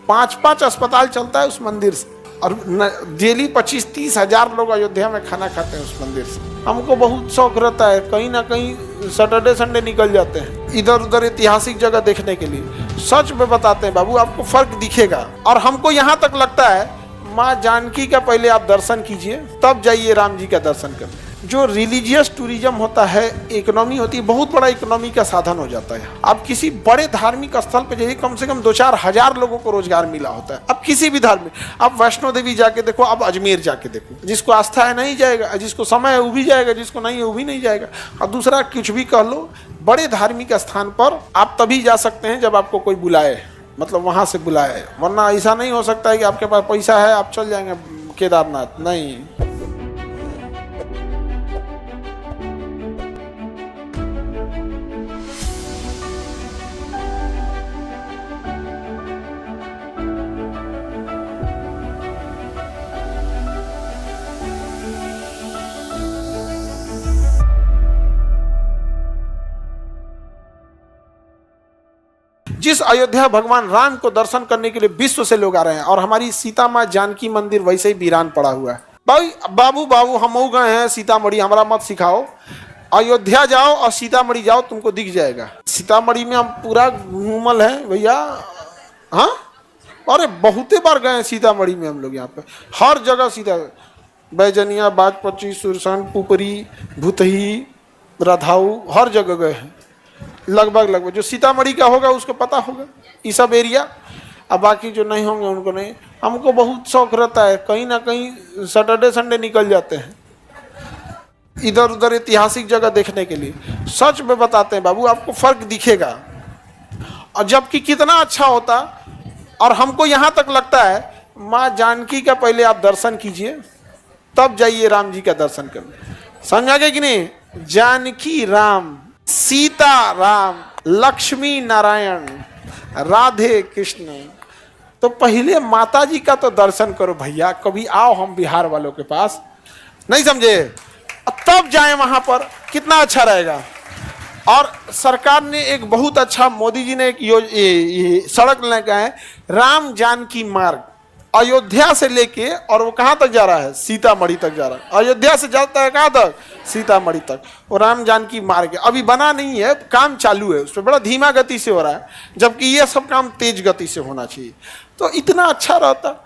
5-5 अस्पताल चलता है उस मंदिर से, और डेली 25-30 हजार लोग अयोध्या में खाना खाते हैं उस मंदिर से। हमको बहुत शौक रहता है, कहीं ना कहीं सैटरडे संडे निकल जाते हैं इधर उधर ऐतिहासिक जगह देखने के लिए। सच में बताते हैं बाबू, आपको फर्क दिखेगा। और हमको यहाँ तक लगता है माँ जानकी का पहले आप दर्शन कीजिए, तब जाइए राम जी का दर्शन करने। जो रिलीजियस टूरिज्म होता है, इकोनॉमी होती है, बहुत बड़ा इकोनॉमी का साधन हो जाता है। आप किसी बड़े धार्मिक स्थल पे जाइए, कम से कम 2-4 हजार लोगों को रोजगार मिला होता है। अब किसी भी धार्मिक, आप वैष्णो देवी जाके देखो, अब अजमेर जाके देखो, जिसको आस्था है नहीं जाएगा, जिसको समय है वो भी जाएगा, जिसको नहीं है वो भी नहीं जाएगा। और दूसरा कुछ भी कह लो, बड़े धार्मिक स्थान पर आप तभी जा सकते हैं जब आपको कोई बुलाए, मतलब वहां से बुलाए, वरना ऐसा नहीं हो सकता है कि आपके पास पैसा है आप चल जाएंगे केदारनाथ, नहीं। जिस अयोध्या भगवान राम को दर्शन करने के लिए विश्व से लोग आ रहे हैं, और हमारी सीता माँ जानकी मंदिर वैसे ही वीरान पड़ा हुआ है। भाई बाबू हम हो गए हैं सीतामढ़ी, हमारा मत सिखाओ। अयोध्या जाओ और सीतामढ़ी जाओ, तुमको दिख जाएगा। सीतामढ़ी में हम पूरा घूमल है भैया, हाँ, अरे बहुते बार गए हैं सीतामढ़ी में हम लोग। यहाँ पे हर जगह सीता, बैजनिया, बाजपट्टी, सुरसन, पुपरी, भुतही, रधाऊ, हर जगह गए हैं लगभग। जो सीतामढ़ी का होगा उसको पता होगा ये सब एरिया, अब बाकी जो नहीं होंगे उनको नहीं। हमको बहुत शौक रहता है, कहीं ना कहीं सैटरडे संडे निकल जाते हैं इधर उधर ऐतिहासिक जगह देखने के लिए। सच में बताते हैं बाबू, आपको फर्क दिखेगा। और जबकि कितना अच्छा होता, और हमको यहाँ तक लगता है माँ जानकी का पहले आप दर्शन कीजिए, तब जाइए राम जी का दर्शन करने। समझ आ गए कि नहीं? जानकी राम, सीता राम, लक्ष्मी नारायण, राधे कृष्ण। तो पहले माता जी का तो दर्शन करो भैया। कभी आओ हम बिहार वालों के पास, नहीं समझे, तब जाएं वहां पर, कितना अच्छा रहेगा। और सरकार ने एक बहुत अच्छा, मोदी जी ने एक सड़क लेके आए, राम जानकी मार्ग, अयोध्या से लेके, और वो कहाँ तक जा रहा है? सीतामढ़ी तक जा रहा है। अयोध्या से जाता है कहाँ तक? सीतामढ़ी तक। वो राम जानकी मार्ग है, अभी बना नहीं है, काम चालू है, उस पर बड़ा धीमा गति से हो रहा है, जबकि ये सब काम तेज गति से होना चाहिए। तो इतना अच्छा रहता।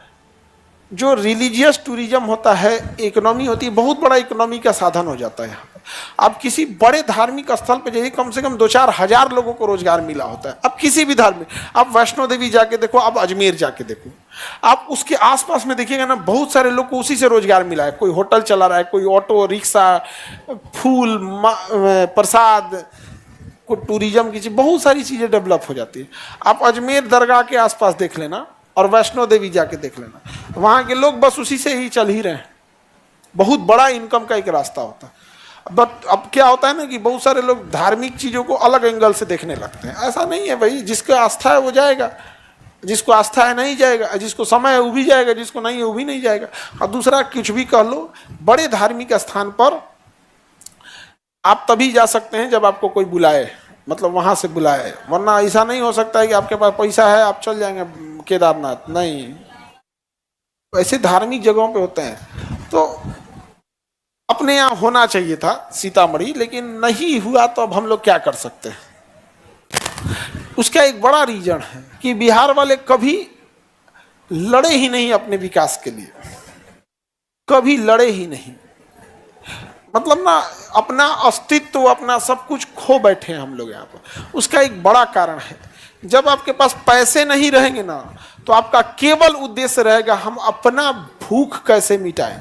जो रिलीजियस टूरिज्म होता है, इकोनॉमी होती है, बहुत बड़ा इकोनॉमी का साधन हो जाता है यहाँ पर। आप किसी बड़े धार्मिक स्थल पे जाइए, कम से कम 2-4 हजार लोगों को रोजगार मिला होता है। अब किसी भी धार्मिक, आप वैष्णो देवी जाके देखो, अब अजमेर जाके देखो, आप उसके आसपास में देखिएगा ना, बहुत सारे लोग को उसी से रोजगार मिला है। कोई होटल चला रहा है, कोई ऑटो रिक्शा, फूल, प्रसाद, कोई टूरिज्म की चीज, बहुत सारी चीजें डेवलप हो जाती है। आप अजमेर दरगाह के आसपास देख लेना, और वैष्णो देवी जाके देख लेना, वहाँ के लोग बस उसी से ही चल ही रहे हैं। बहुत बड़ा इनकम का एक रास्ता होता है। बट अब क्या होता है ना कि बहुत सारे लोग धार्मिक चीज़ों को अलग एंगल से देखने लगते हैं। ऐसा नहीं है भाई, जिसका आस्था है वो जाएगा, जिसको आस्था है नहीं जाएगा, जिसको समय है वो भी जाएगा, जिसको नहीं है वो भी नहीं जाएगा। और दूसरा कुछ भी कह लो, बड़े धार्मिक स्थान पर आप तभी जा सकते हैं जब आपको कोई बुलाए, मतलब वहाँ से बुलाए, वरना ऐसा नहीं हो सकता है कि आपके पास पैसा है आप चल जाएंगे केदारनाथ, नहीं। ऐसे धार्मिक जगहों पे होते हैं। तो अपने यहाँ होना चाहिए था सीतामढ़ी, लेकिन नहीं हुआ, तो अब हम लोग क्या कर सकते हैं। उसका एक बड़ा रीजन है कि बिहार वाले कभी लड़े ही नहीं अपने विकास के लिए, कभी लड़े ही नहीं। मतलब ना, अपना अस्तित्व, अपना सब कुछ खो बैठे हैं हम लोग यहाँ पर। उसका एक बड़ा कारण है, जब आपके पास पैसे नहीं रहेंगे ना, तो आपका केवल उद्देश्य रहेगा हम अपना भूख कैसे मिटाएं,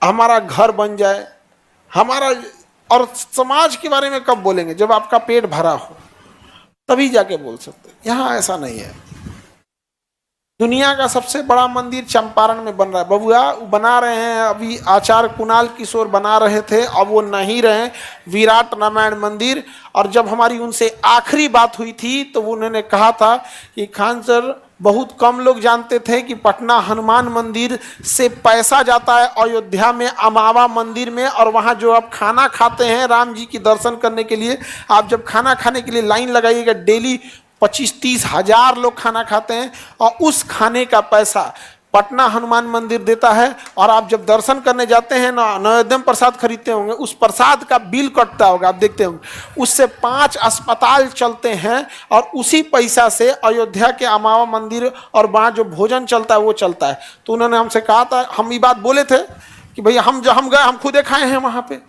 हमारा घर बन जाए, हमारा। और समाज के बारे में कब बोलेंगे? जब आपका पेट भरा हो, तभी जाके बोल सकते। यहाँ ऐसा नहीं है। दुनिया का सबसे बड़ा मंदिर चंपारण में बन रहा है बबुआ, बना रहे हैं अभी, आचार्य कुणाल किशोर बना रहे थे, अब वो नहीं रहे, विराट रामायण मंदिर। और जब हमारी उनसे आखिरी बात हुई थी तो उन्होंने कहा था कि खान सर, बहुत कम लोग जानते थे कि पटना हनुमान मंदिर से पैसा जाता है अयोध्या में अमावा मंदिर में, और वहाँ जो आप खाना खाते हैं राम जी की दर्शन करने के लिए, आप जब खाना खाने के लिए लाइन लगाइएगा, डेली 25-30 हजार लोग खाना खाते हैं और उस खाने का पैसा पटना हनुमान मंदिर देता है। और आप जब दर्शन करने जाते हैं ना, नैवेद्यम प्रसाद खरीदते होंगे, उस प्रसाद का बिल कटता होगा, आप देखते होंगे। उससे 5 अस्पताल चलते हैं और उसी पैसा से अयोध्या के अमावा मंदिर और वहाँ जो भोजन चलता है वो चलता है। तो उन्होंने हमसे कहा था, हम ये बात बोले थे कि भैया हम गए, हम खुदे खाए हैं वहाँ पे,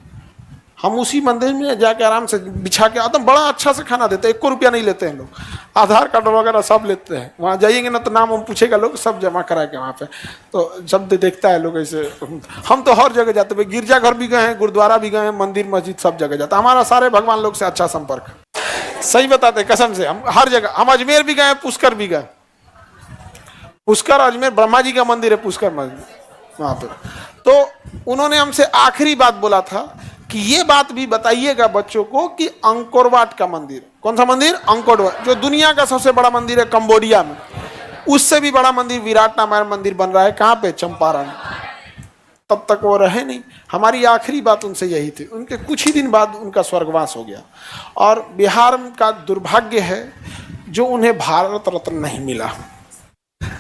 हम उसी मंदिर में जाके आराम से बिछा के एकदम बड़ा अच्छा से खाना देते हैं, 1 रुपया नहीं लेते हैं लोग, आधार कार्ड वगैरह सब लेते हैं। वहाँ जाइएंगे ना तो नाम हम पूछेगा लोग, सब जमा करा के वहाँ पे, तो सब देखता है लोग ऐसे। हम तो हर जगह जाते हैं, गिरजाघर भी गए हैं, गुरुद्वारा भी गए हैं, मंदिर मस्जिद सब जगह जाता है। हमारा सारे भगवान लोग से अच्छा संपर्क, सही बताते कसम से, हम हर जगह, हम अजमेर भी गए, पुष्कर भी गए, पुष्कर अजमेर ब्रह्मा जी का मंदिर है, पुष्कर मंदिर वहाँ पे। तो उन्होंने हमसे आखिरी बात बोला था कि ये बात भी बताइएगा बच्चों को कि अंकोरवाट का मंदिर, कौन सा मंदिर, अंकोरवाट, जो दुनिया का सबसे बड़ा मंदिर है कंबोडिया में, उससे भी बड़ा मंदिर विराट रामायण मंदिर बन रहा है, कहाँ पे, चंपारण। तब तक वो रहे नहीं। हमारी आखिरी बात उनसे यही थी। उनके कुछ ही दिन बाद उनका स्वर्गवास हो गया। और बिहार का दुर्भाग्य है जो उन्हें भारत रत्न नहीं मिला।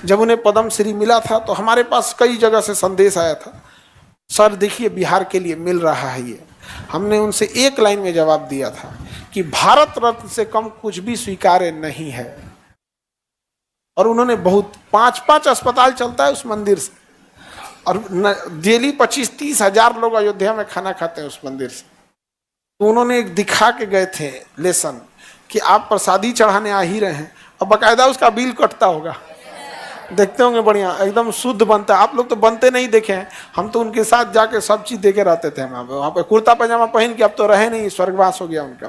जब उन्हें पद्म श्री मिला था तो हमारे पास कई जगह से संदेश आया था, सर देखिए बिहार के लिए मिल रहा है ये। हमने उनसे एक लाइन में जवाब दिया था कि भारत रत्न से कम कुछ भी स्वीकार्य नहीं है। और उन्होंने बहुत 5-5 अस्पताल चलता है उस मंदिर से, और डेली 25-30 हजार लोग अयोध्या में खाना खाते हैं उस मंदिर से। तो उन्होंने एक दिखा के गए थे लेसन कि आप प्रसादी चढ़ाने आ ही रहे हैं, और बाकायदा उसका बिल कटता होगा, देखते होंगे, बढ़िया एकदम शुद्ध बनता है। आप लोग तो बनते नहीं देखे हैं, हम तो उनके साथ जाके सब चीज़ देके रहते थे। वहाँ पे कुर्ता पैजामा पहन के, अब तो रहे नहीं, स्वर्गवास हो गया उनका।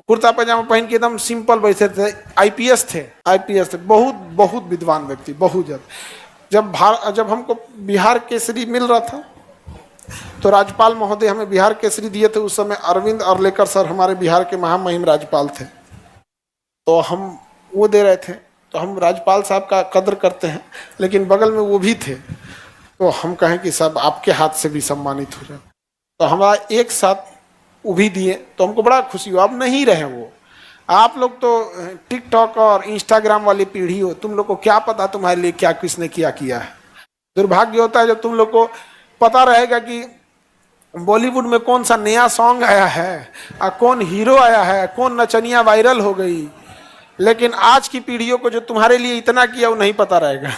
कुर्ता पैजामा पहन के एकदम सिंपल बैठे थे, आईपीएस थे, बहुत विद्वान व्यक्ति, बहुत ज़्यादा। जब हमको बिहार केसरी मिल रहा था तो राज्यपाल महोदय हमें बिहार केसरी दिए थे। उस समय अरविंद अरलेकर सर हमारे बिहार के महामहिम राज्यपाल थे, तो हम वो दे रहे थे। तो हम राज्यपाल साहब का कदर करते हैं, लेकिन बगल में वो भी थे, तो हम कहें कि साहब आपके हाथ से भी सम्मानित हो जाए। तो हमारा एक साथ वो भी दिए, तो हमको बड़ा खुशी हुआ। अब नहीं रहे वो। आप लोग तो टिकटॉक और इंस्टाग्राम वाली पीढ़ी हो, तुम लोग को क्या पता तुम्हारे लिए क्या किसने किया है। दुर्भाग्य होता है जब तुम लोग को पता रहेगा कि बॉलीवुड में कौन सा नया सॉन्ग आया है, कौन हीरो आया है, कौन नचनिया वायरल हो गई। लेकिन आज की पीढ़ियों को जो तुम्हारे लिए इतना किया वो नहीं पता रहेगा।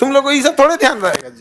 तुम लोग को ये सब थोड़े ध्यान रहेगा जी।